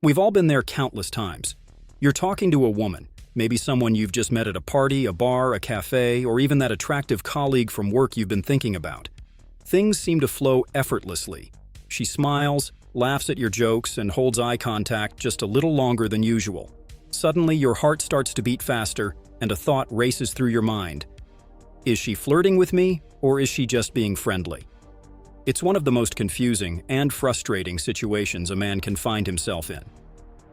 We've all been there countless times. You're talking to a woman, maybe someone you've just met at a party, a bar, a cafe, or even that attractive colleague from work you've been thinking about. Things seem to flow effortlessly. She smiles, laughs at your jokes, and holds eye contact just a little longer than usual. Suddenly, your heart starts to beat faster, and a thought races through your mind. Is she flirting with me, or is she just being friendly? It's one of the most confusing and frustrating situations a man can find himself in.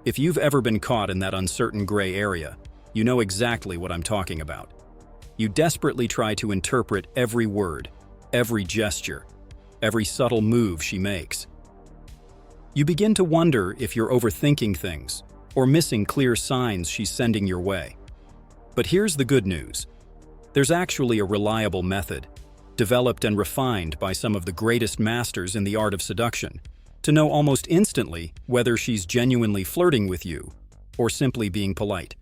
If you've ever been caught in that uncertain gray area, you know exactly what I'm talking about. You desperately try to interpret every word, every gesture, every subtle move she makes. You begin to wonder if you're overthinking things or missing clear signs she's sending your way. But here's the good news. There's actually a reliable method, developed and refined by some of the greatest masters in the art of seduction, to know almost instantly whether she's genuinely flirting with you or simply being polite.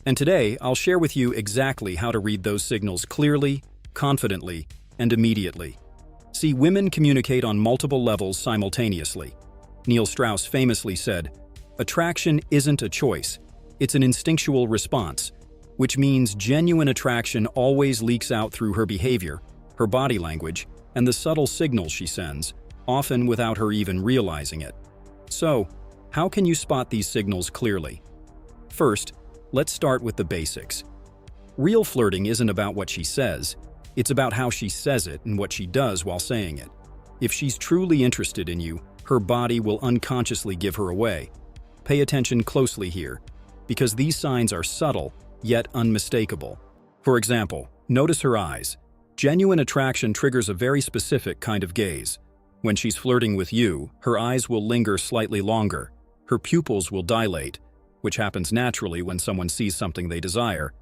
And today, I'll share with you exactly how to read those signals clearly, confidently, and immediately. See, women communicate on multiple levels simultaneously. Strauss famously said, "Attraction isn't a choice, it's an instinctual response," which means genuine attraction always leaks out through her behavior, her body language, and the subtle signals she sends, often without her even realizing it. So, how can you spot these signals clearly? First, let's start with the basics. Real flirting isn't about what she says, it's about how she says it and what she does while saying it. If she's truly interested in you, her body will unconsciously give her away. Pay attention closely here, because these signs are subtle, yet unmistakable. For example, notice her eyes. Genuine attraction triggers a very specific kind of gaze. When she's flirting with you, her eyes will linger slightly longer. Her pupils will dilate, which happens naturally when someone sees something they desire.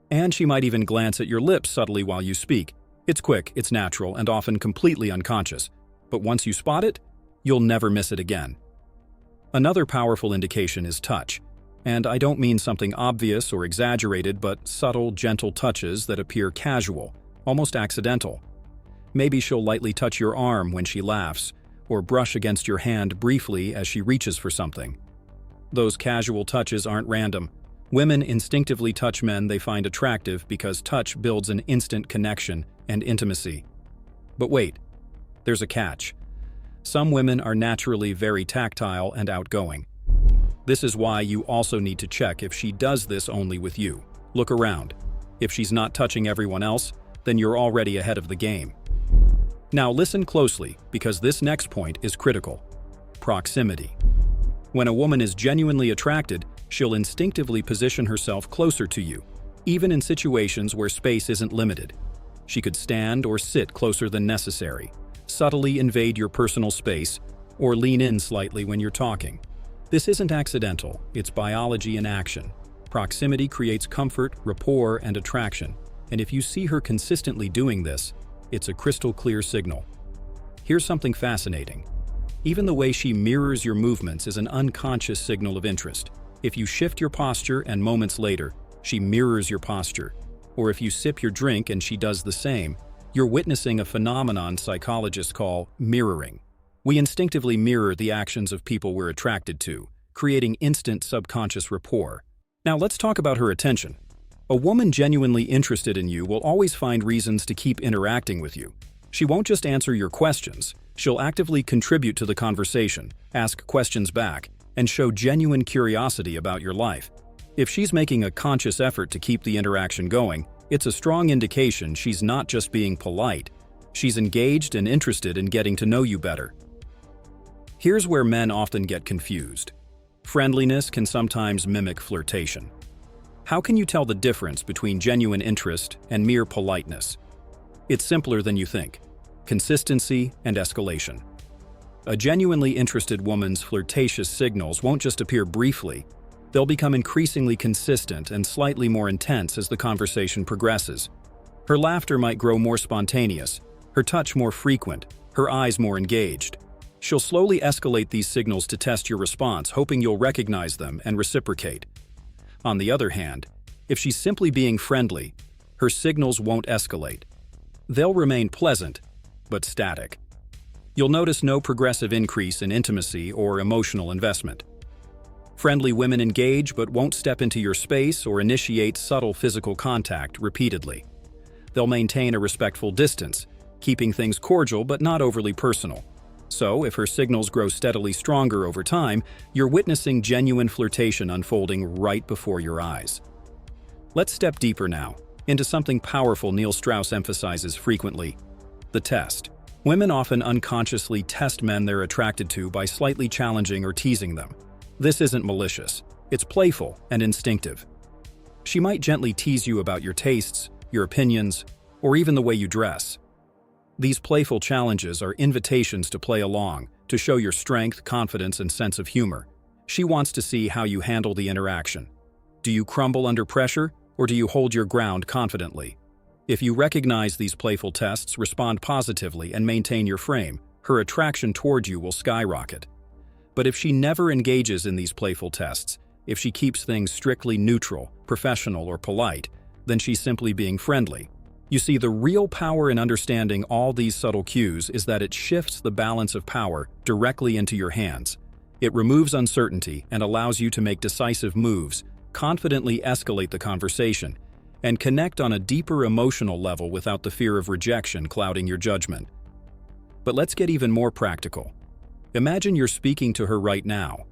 And she might even glance at your lips subtly while you speak. It's quick, it's natural, and often completely unconscious. But once you spot it, you'll never miss it again. Another powerful indication is touch. And I don't mean something obvious or exaggerated, but subtle, gentle touches that appear casual, almost accidental. Maybe she'll lightly touch your arm when she laughs, or brush against your hand briefly as she reaches for something. Those casual touches aren't random. Women instinctively touch men they find attractive because touch builds an instant connection and intimacy. But wait, there's a catch. Some women are naturally very tactile and outgoing. This is why you also need to check if she does this only with you. Look around. If she's not touching everyone else, then you're already ahead of the game. Now listen closely, because this next point is critical. Proximity. When a woman is genuinely attracted, she'll instinctively position herself closer to you, even in situations where space isn't limited. She could stand or sit closer than necessary, subtly invade your personal space, or lean in slightly when you're talking. This isn't accidental, it's biology in action. Proximity creates comfort, rapport, and attraction, and if you see her consistently doing this, it's a crystal clear signal. Here's something fascinating. Even the way she mirrors your movements is an unconscious signal of interest. If you shift your posture and moments later, she mirrors your posture. Or if you sip your drink and she does the same, you're witnessing a phenomenon psychologists call mirroring. We instinctively mirror the actions of people we're attracted to, creating instant subconscious rapport. Now let's talk about her attention. A woman genuinely interested in you will always find reasons to keep interacting with you. She won't just answer your questions, she'll actively contribute to the conversation, ask questions back, and show genuine curiosity about your life. If she's making a conscious effort to keep the interaction going, it's a strong indication she's not just being polite, she's engaged and interested in getting to know you better. Here's where men often get confused. Friendliness can sometimes mimic flirtation. How can you tell the difference between genuine interest and mere politeness? It's simpler than you think. Consistency and escalation. A genuinely interested woman's flirtatious signals won't just appear briefly. They'll become increasingly consistent and slightly more intense as the conversation progresses. Her laughter might grow more spontaneous, her touch more frequent, her eyes more engaged. She'll slowly escalate these signals to test your response, hoping you'll recognize them and reciprocate. On the other hand, if she's simply being friendly, her signals won't escalate. They'll remain pleasant, but static. You'll notice no progressive increase in intimacy or emotional investment. Friendly women engage but won't step into your space or initiate subtle physical contact repeatedly. They'll maintain a respectful distance, keeping things cordial but not overly personal. So, if her signals grow steadily stronger over time, you're witnessing genuine flirtation unfolding right before your eyes. Let's step deeper now, into something powerful Neil Strauss emphasizes frequently: the test. Women often unconsciously test men they're attracted to by slightly challenging or teasing them. This isn't malicious, it's playful and instinctive. She might gently tease you about your tastes, your opinions, or even the way you dress. These playful challenges are invitations to play along, to show your strength, confidence, and sense of humor. She wants to see how you handle the interaction. Do you crumble under pressure, or do you hold your ground confidently? If you recognize these playful tests, respond positively, and maintain your frame, her attraction toward you will skyrocket. But if she never engages in these playful tests, if she keeps things strictly neutral, professional, or polite, then she's simply being friendly. You see, the real power in understanding all these subtle cues is that it shifts the balance of power directly into your hands. It removes uncertainty and allows you to make decisive moves, confidently escalate the conversation, and connect on a deeper emotional level without the fear of rejection clouding your judgment. But let's get even more practical. Imagine you're speaking to her right now.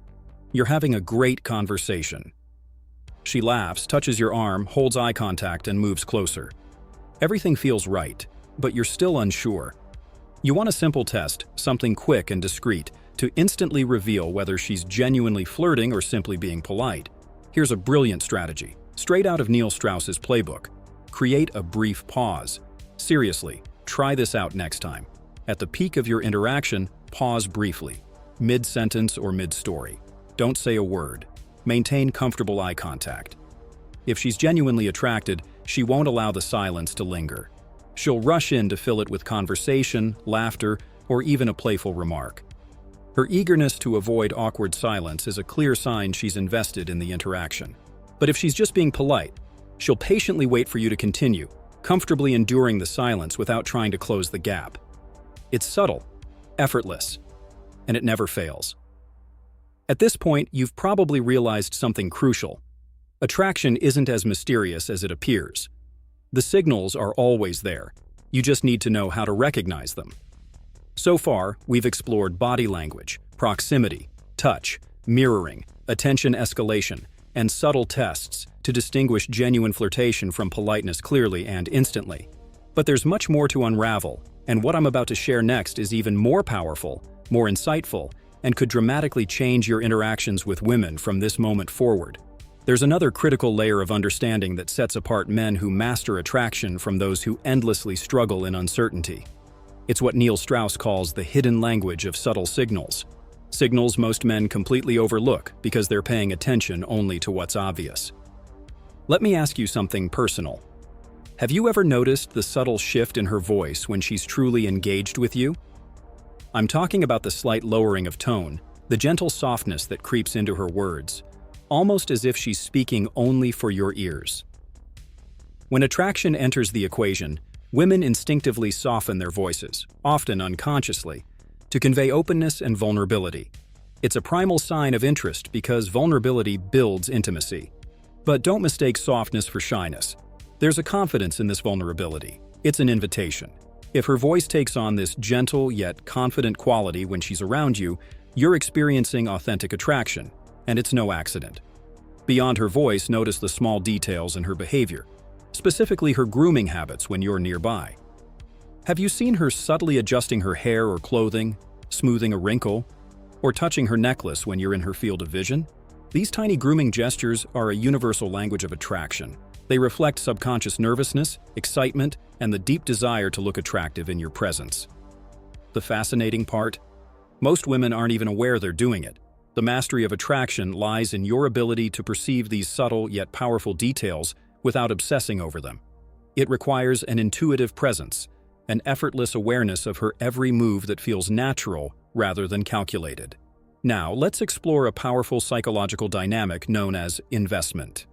You're having a great conversation. She laughs, touches your arm, holds eye contact, and moves closer. Everything feels right, but you're still unsure. You want a simple test, something quick and discreet, to instantly reveal whether she's genuinely flirting or simply being polite. Here's a brilliant strategy, straight out of Neil Strauss's playbook. Create a brief pause. Seriously, try this out next time. At the peak of your interaction, pause briefly, mid-sentence or mid-story. Don't say a word. Maintain comfortable eye contact. If she's genuinely attracted, she won't allow the silence to linger. She'll rush in to fill it with conversation, laughter, or even a playful remark. Her eagerness to avoid awkward silence is a clear sign she's invested in the interaction. But if she's just being polite, she'll patiently wait for you to continue, comfortably enduring the silence without trying to close the gap. It's subtle, effortless, and it never fails. At this point, you've probably realized something crucial. Attraction isn't as mysterious as it appears. The signals are always there. You just need to know how to recognize them. So far, we've explored body language, proximity, touch, mirroring, attention escalation, and subtle tests to distinguish genuine flirtation from politeness clearly and instantly. But there's much more to unravel, and what I'm about to share next is even more powerful, more insightful, and could dramatically change your interactions with women from this moment forward. There's another critical layer of understanding that sets apart men who master attraction from those who endlessly struggle in uncertainty. It's what Neil Strauss calls the hidden language of subtle signals. Signals most men completely overlook because they're paying attention only to what's obvious. Let me ask you something personal. Have you ever noticed the subtle shift in her voice when she's truly engaged with you? I'm talking about the slight lowering of tone, the gentle softness that creeps into her words, almost as if she's speaking only for your ears. When attraction enters the equation, women instinctively soften their voices, often unconsciously, to convey openness and vulnerability. It's a primal sign of interest because vulnerability builds intimacy. But don't mistake softness for shyness. There's a confidence in this vulnerability. It's an invitation. If her voice takes on this gentle yet confident quality when she's around you, you're experiencing authentic attraction, and it's no accident. Beyond her voice, notice the small details in her behavior, specifically her grooming habits when you're nearby. Have you seen her subtly adjusting her hair or clothing, smoothing a wrinkle, or touching her necklace when you're in her field of vision? These tiny grooming gestures are a universal language of attraction. They reflect subconscious nervousness, excitement, and the deep desire to look attractive in your presence. The fascinating part? Most women aren't even aware they're doing it. The mastery of attraction lies in your ability to perceive these subtle yet powerful details without obsessing over them. It requires an intuitive presence, an effortless awareness of her every move that feels natural rather than calculated. Now, let's explore a powerful psychological dynamic known as investment.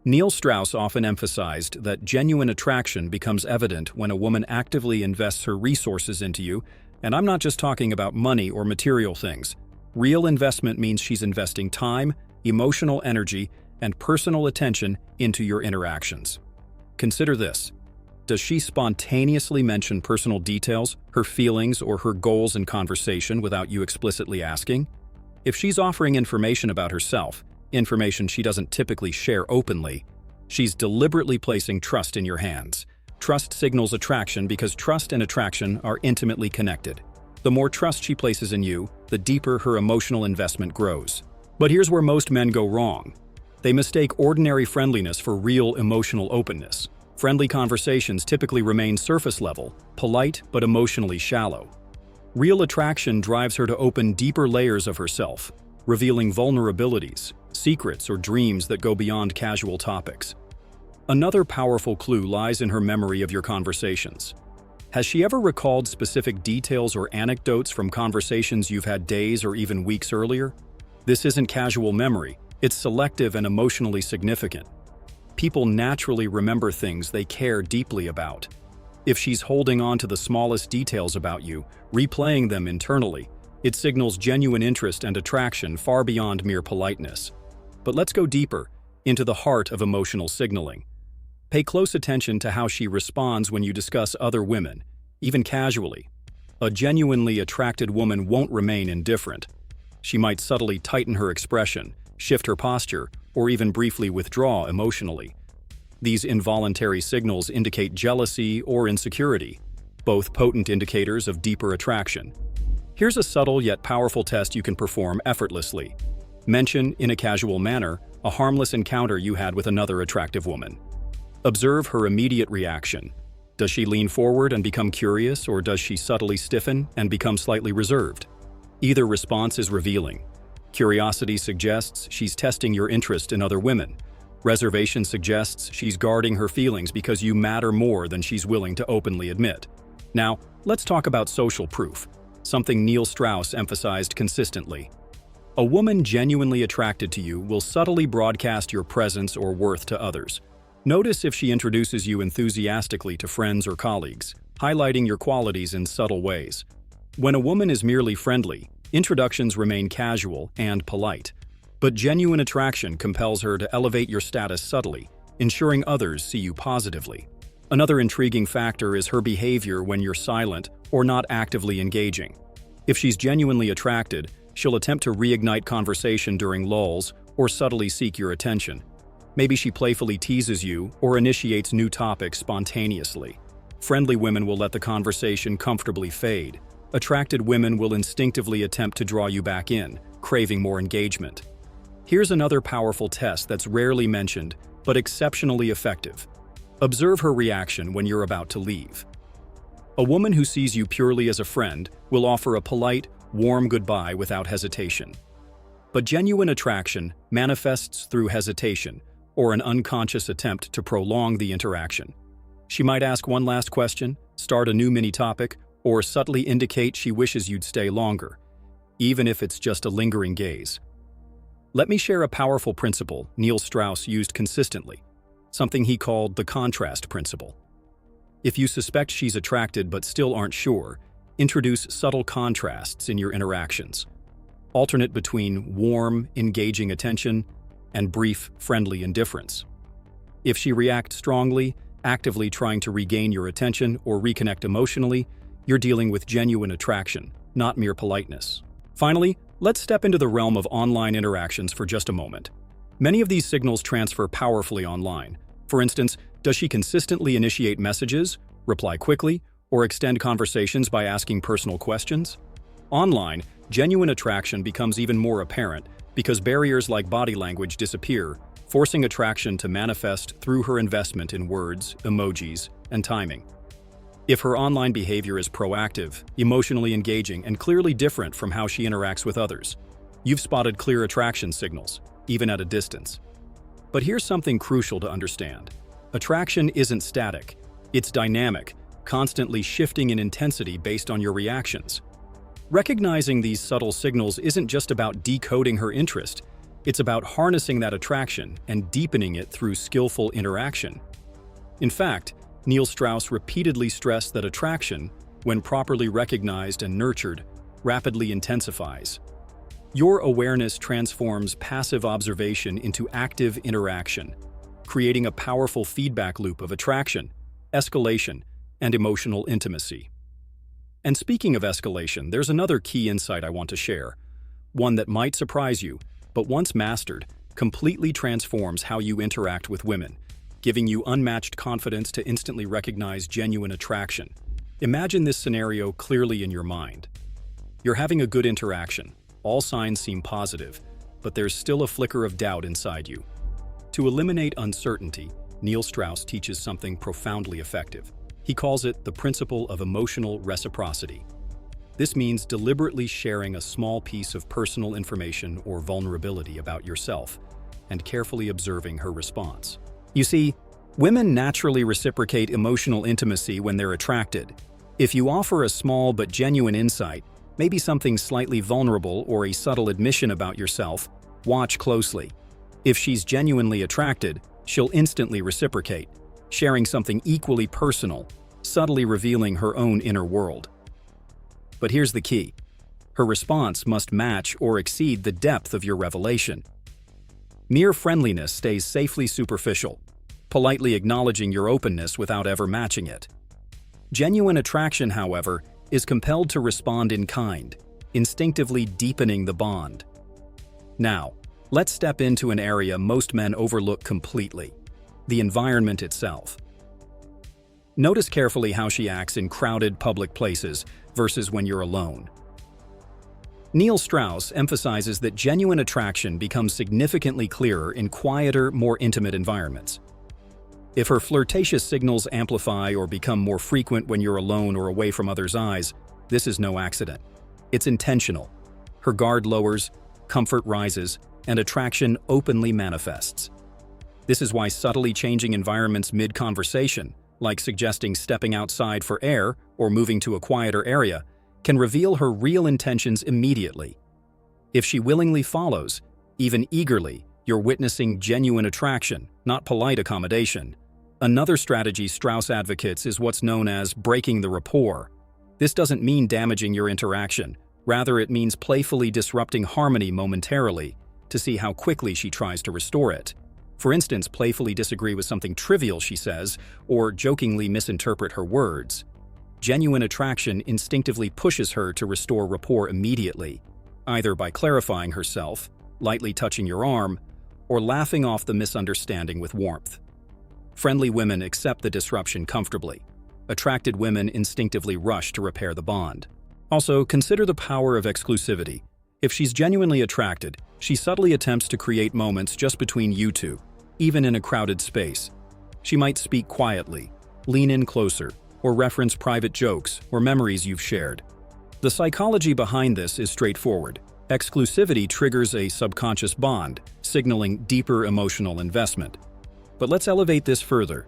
Neil Strauss often emphasized that genuine attraction becomes evident when a woman actively invests her resources into you, and I'm not just talking about money or material things. Real investment means she's investing time, emotional energy, and personal attention into your interactions. Consider this. Does she spontaneously mention personal details, her feelings, or her goals in conversation without you explicitly asking? If she's offering information about herself, information she doesn't typically share openly, she's deliberately placing trust in your hands. Trust signals attraction because trust and attraction are intimately connected. The more trust she places in you, the deeper her emotional investment grows. But here's where most men go wrong. They mistake ordinary friendliness for real emotional openness. Friendly conversations typically remain surface level, polite but emotionally shallow. Real attraction drives her to open deeper layers of herself, revealing vulnerabilities, secrets, or dreams that go beyond casual topics. Another powerful clue lies in her memory of your conversations. Has she ever recalled specific details or anecdotes from conversations you've had days or even weeks earlier? This isn't casual memory, it's selective and emotionally significant. People naturally remember things they care deeply about. If she's holding on to the smallest details about you, replaying them internally, it signals genuine interest and attraction far beyond mere politeness. But let's go deeper, into the heart of emotional signaling. Pay close attention to how she responds when you discuss other women, even casually. A genuinely attracted woman won't remain indifferent. She might subtly tighten her expression, shift her posture, or even briefly withdraw emotionally. These involuntary signals indicate jealousy or insecurity, both potent indicators of deeper attraction. Here's a subtle yet powerful test you can perform effortlessly. Mention, in a casual manner, a harmless encounter you had with another attractive woman. Observe her immediate reaction. Does she lean forward and become curious, or does she subtly stiffen and become slightly reserved? Either response is revealing. Curiosity suggests she's testing your interest in other women. Reservation suggests she's guarding her feelings because you matter more than she's willing to openly admit. Now, let's talk about social proof, something Neil Strauss emphasized consistently. A woman genuinely attracted to you will subtly broadcast your presence or worth to others. Notice if she introduces you enthusiastically to friends or colleagues, highlighting your qualities in subtle ways. When a woman is merely friendly, introductions remain casual and polite. But genuine attraction compels her to elevate your status subtly, ensuring others see you positively. Another intriguing factor is her behavior when you're silent or not actively engaging. If she's genuinely attracted, she'll attempt to reignite conversation during lulls or subtly seek your attention. Maybe she playfully teases you or initiates new topics spontaneously. Friendly women will let the conversation comfortably fade. Attracted women will instinctively attempt to draw you back in, craving more engagement. Here's another powerful test that's rarely mentioned, but exceptionally effective. Observe her reaction when you're about to leave. A woman who sees you purely as a friend will offer a polite, warm goodbye without hesitation. But genuine attraction manifests through hesitation or an unconscious attempt to prolong the interaction. She might ask one last question, start a new mini-topic, or subtly indicate she wishes you'd stay longer, even if it's just a lingering gaze. Let me share a powerful principle Neil Strauss used consistently, something he called the contrast principle. If you suspect she's attracted but still aren't sure, introduce subtle contrasts in your interactions. Alternate between warm, engaging attention and brief, friendly indifference. If she reacts strongly, actively trying to regain your attention or reconnect emotionally, you're dealing with genuine attraction, not mere politeness. Finally, let's step into the realm of online interactions for just a moment. Many of these signals transfer powerfully online. For instance, does she consistently initiate messages, reply quickly, or extend conversations by asking personal questions? Online, genuine attraction becomes even more apparent because barriers like body language disappear, forcing attraction to manifest through her investment in words, emojis, and timing. If her online behavior is proactive, emotionally engaging, and clearly different from how she interacts with others, you've spotted clear attraction signals, even at a distance. But here's something crucial to understand. Attraction isn't static. It's dynamic, constantly shifting in intensity based on your reactions. Recognizing these subtle signals isn't just about decoding her interest, it's about harnessing that attraction and deepening it through skillful interaction. In fact, Neil Strauss repeatedly stressed that attraction, when properly recognized and nurtured, rapidly intensifies. Your awareness transforms passive observation into active interaction, creating a powerful feedback loop of attraction, escalation, and emotional intimacy. And speaking of escalation, there's another key insight I want to share, one that might surprise you, but once mastered, completely transforms how you interact with women, giving you unmatched confidence to instantly recognize genuine attraction. Imagine this scenario clearly in your mind. You're having a good interaction. All signs seem positive, but there's still a flicker of doubt inside you. To eliminate uncertainty, Neil Strauss teaches something profoundly effective. He calls it the principle of emotional reciprocity. This means deliberately sharing a small piece of personal information or vulnerability about yourself and carefully observing her response. You see, women naturally reciprocate emotional intimacy when they're attracted. If you offer a small but genuine insight, maybe something slightly vulnerable or a subtle admission about yourself, watch closely. If she's genuinely attracted, she'll instantly reciprocate, sharing something equally personal, subtly revealing her own inner world. But here's the key. Her response must match or exceed the depth of your revelation. Mere friendliness stays safely superficial, politely acknowledging your openness without ever matching it. Genuine attraction, however, is compelled to respond in kind, instinctively deepening the bond. Now, let's step into an area most men overlook completely: the environment itself. Notice carefully how she acts in crowded public places versus when you're alone. Neil Strauss emphasizes that genuine attraction becomes significantly clearer in quieter, more intimate environments. If her flirtatious signals amplify or become more frequent when you're alone or away from others' eyes, this is no accident. It's intentional. Her guard lowers, comfort rises, and attraction openly manifests. This is why subtly changing environments mid-conversation, like suggesting stepping outside for air or moving to a quieter area, can reveal her real intentions immediately. If she willingly follows, even eagerly, you're witnessing genuine attraction, not polite accommodation. Another strategy Strauss advocates is what's known as breaking the rapport. This doesn't mean damaging your interaction. Rather, it means playfully disrupting harmony momentarily to see how quickly she tries to restore it. For instance, playfully disagree with something trivial she says, or jokingly misinterpret her words. Genuine attraction instinctively pushes her to restore rapport immediately, either by clarifying herself, lightly touching your arm, or laughing off the misunderstanding with warmth. Friendly women accept the disruption comfortably. Attracted women instinctively rush to repair the bond. Also, consider the power of exclusivity. If she's genuinely attracted, she subtly attempts to create moments just between you two, even in a crowded space. She might speak quietly, lean in closer, or reference private jokes or memories you've shared. The psychology behind this is straightforward. Exclusivity triggers a subconscious bond, signaling deeper emotional investment. But let's elevate this further.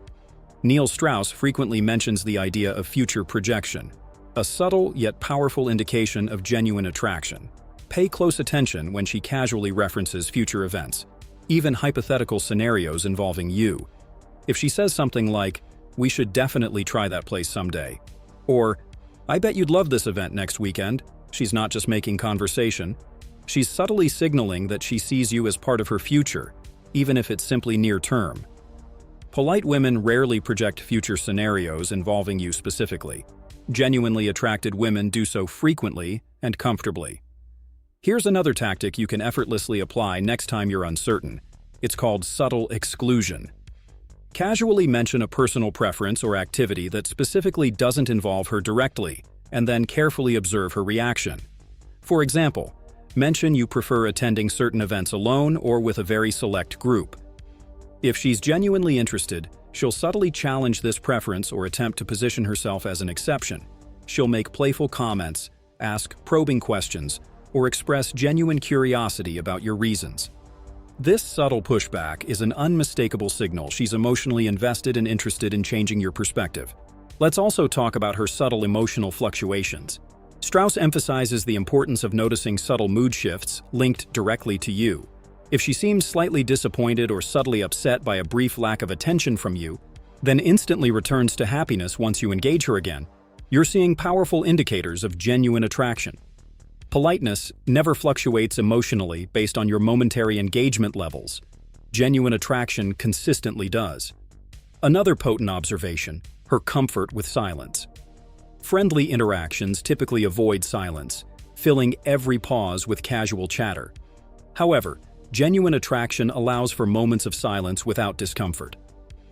Neil Strauss frequently mentions the idea of future projection, a subtle yet powerful indication of genuine attraction. Pay close attention when she casually references future events, even hypothetical scenarios involving you. If she says something like, "We should definitely try that place someday," or "I bet you'd love this event next weekend," she's not just making conversation. She's subtly signaling that she sees you as part of her future, even if it's simply near term. Polite women rarely project future scenarios involving you specifically. Genuinely attracted women do so frequently and comfortably. Here's another tactic you can effortlessly apply next time you're uncertain. It's called subtle exclusion. Casually mention a personal preference or activity that specifically doesn't involve her directly, and then carefully observe her reaction. For example, mention you prefer attending certain events alone or with a very select group. If she's genuinely interested, she'll subtly challenge this preference or attempt to position herself as an exception. She'll make playful comments, ask probing questions, or express genuine curiosity about your reasons. This subtle pushback is an unmistakable signal she's emotionally invested and interested in changing your perspective. Let's also talk about her subtle emotional fluctuations. Strauss emphasizes the importance of noticing subtle mood shifts linked directly to you. If she seems slightly disappointed or subtly upset by a brief lack of attention from you, then instantly returns to happiness once you engage her again, you're seeing powerful indicators of genuine attraction. Politeness never fluctuates emotionally based on your momentary engagement levels. Genuine attraction consistently does. Another potent observation: her comfort with silence. Friendly interactions typically avoid silence, filling every pause with casual chatter. However, genuine attraction allows for moments of silence without discomfort.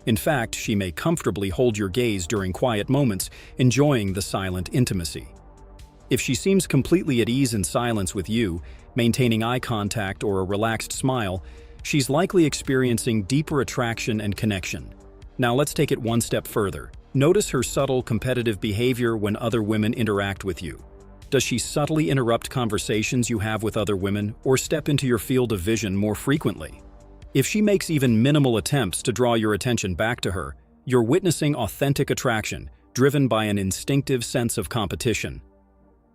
In fact, she may comfortably hold your gaze during quiet moments, enjoying the silent intimacy. If she seems completely at ease in silence with you, maintaining eye contact or a relaxed smile, she's likely experiencing deeper attraction and connection. Now let's take it one step further. Notice her subtle competitive behavior when other women interact with you. Does she subtly interrupt conversations you have with other women or step into your field of vision more frequently? If she makes even minimal attempts to draw your attention back to her, you're witnessing authentic attraction, driven by an instinctive sense of competition.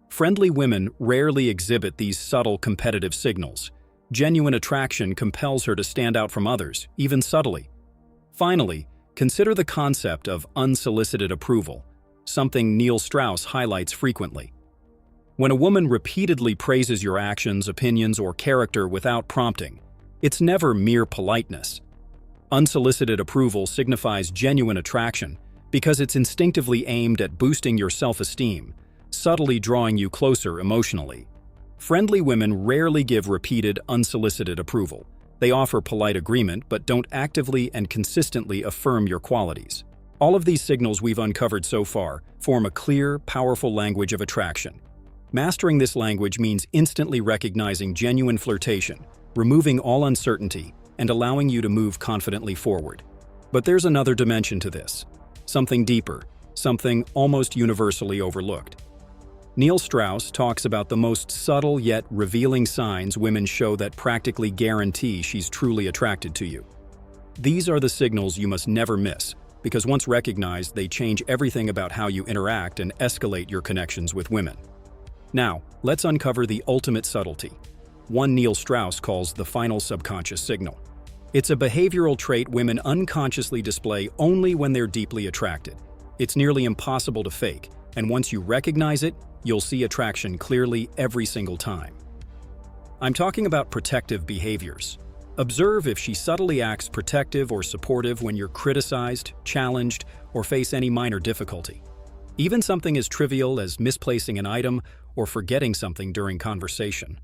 Friendly women rarely exhibit these subtle competitive signals. Genuine attraction compels her to stand out from others, even subtly. Finally, consider the concept of unsolicited approval, something Neil Strauss highlights frequently. When a woman repeatedly praises your actions, opinions, or character without prompting, it's never mere politeness. Unsolicited approval signifies genuine attraction because it's instinctively aimed at boosting your self-esteem, subtly drawing you closer emotionally. Friendly women rarely give repeated, unsolicited approval. They offer polite agreement but don't actively and consistently affirm your qualities. All of these signals we've uncovered so far form a clear, powerful language of attraction. Mastering this language means instantly recognizing genuine flirtation, removing all uncertainty, and allowing you to move confidently forward. But there's another dimension to this, something deeper, something almost universally overlooked. Neil Strauss talks about the most subtle yet revealing signs women show that practically guarantee she's truly attracted to you. These are the signals you must never miss, because once recognized, they change everything about how you interact and escalate your connections with women. Now, let's uncover the ultimate subtlety, one Neil Strauss calls the final subconscious signal. It's a behavioral trait women unconsciously display only when they're deeply attracted. It's nearly impossible to fake, and once you recognize it, you'll see attraction clearly every single time. I'm talking about protective behaviors. Observe if she subtly acts protective or supportive when you're criticized, challenged, or face any minor difficulty. Even something as trivial as misplacing an item or forgetting something during conversation.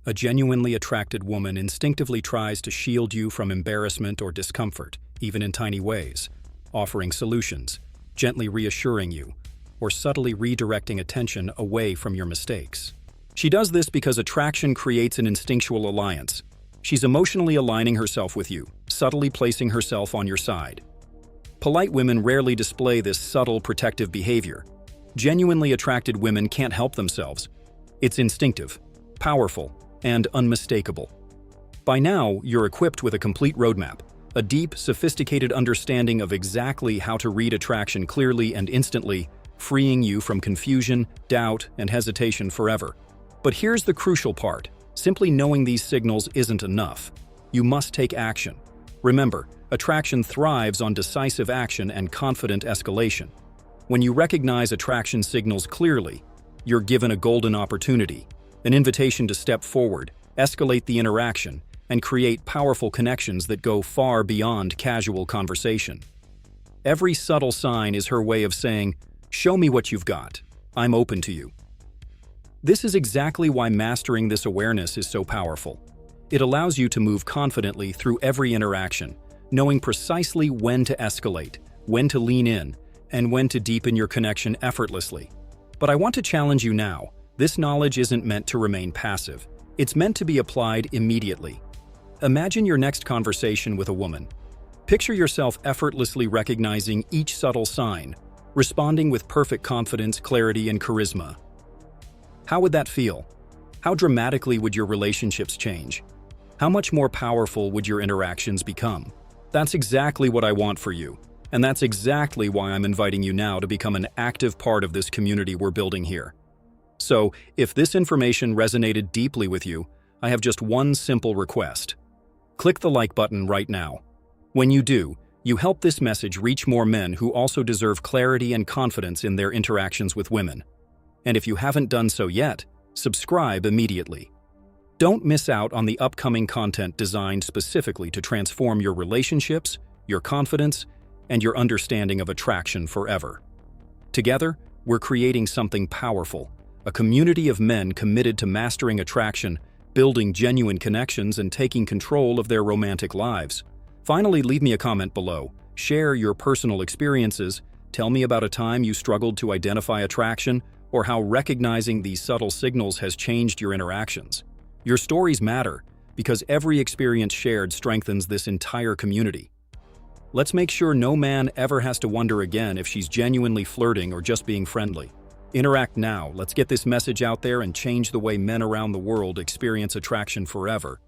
A genuinely attracted woman instinctively tries to shield you from embarrassment or discomfort, even in tiny ways, offering solutions, gently reassuring you, or subtly redirecting attention away from your mistakes. She does this because attraction creates an instinctual alliance. She's emotionally aligning herself with you, subtly placing herself on your side. Polite women rarely display this subtle protective behavior. Genuinely attracted women can't help themselves. It's instinctive, powerful, and unmistakable. By now, you're equipped with a complete roadmap, a deep, sophisticated understanding of exactly how to read attraction clearly and instantly, freeing you from confusion, doubt, and hesitation forever. But here's the crucial part. Simply knowing these signals isn't enough. You must take action. Remember, attraction thrives on decisive action and confident escalation. When you recognize attraction signals clearly, you're given a golden opportunity, an invitation to step forward, escalate the interaction, and create powerful connections that go far beyond casual conversation. Every subtle sign is her way of saying, "Show me what you've got. I'm open to you." This is exactly why mastering this awareness is so powerful. It allows you to move confidently through every interaction, knowing precisely when to escalate, when to lean in, and when to deepen your connection effortlessly. But I want to challenge you now. This knowledge isn't meant to remain passive. It's meant to be applied immediately. Imagine your next conversation with a woman. Picture yourself effortlessly recognizing each subtle sign, responding with perfect confidence, clarity, and charisma. How would that feel? How dramatically would your relationships change? How much more powerful would your interactions become? That's exactly what I want for you, and that's exactly why I'm inviting you now to become an active part of this community we're building here. So, if this information resonated deeply with you, I have just one simple request. Click the like button right now. When you do, you help this message reach more men who also deserve clarity and confidence in their interactions with women. And if you haven't done so yet, Subscribe immediately. Don't miss out on the upcoming content designed specifically to transform your relationships, your confidence, and your understanding of attraction forever. Together, we're creating something powerful, a community of men committed to mastering attraction, building genuine connections, and taking control of their romantic lives. Finally, leave me a comment below. Share your personal experiences. Tell me about a time you struggled to identify attraction, or how recognizing these subtle signals has changed your interactions. Your stories matter, because every experience shared strengthens this entire community. Let's make sure no man ever has to wonder again if she's genuinely flirting or just being friendly. Interact now. Let's get this message out there and change the way men around the world experience attraction forever.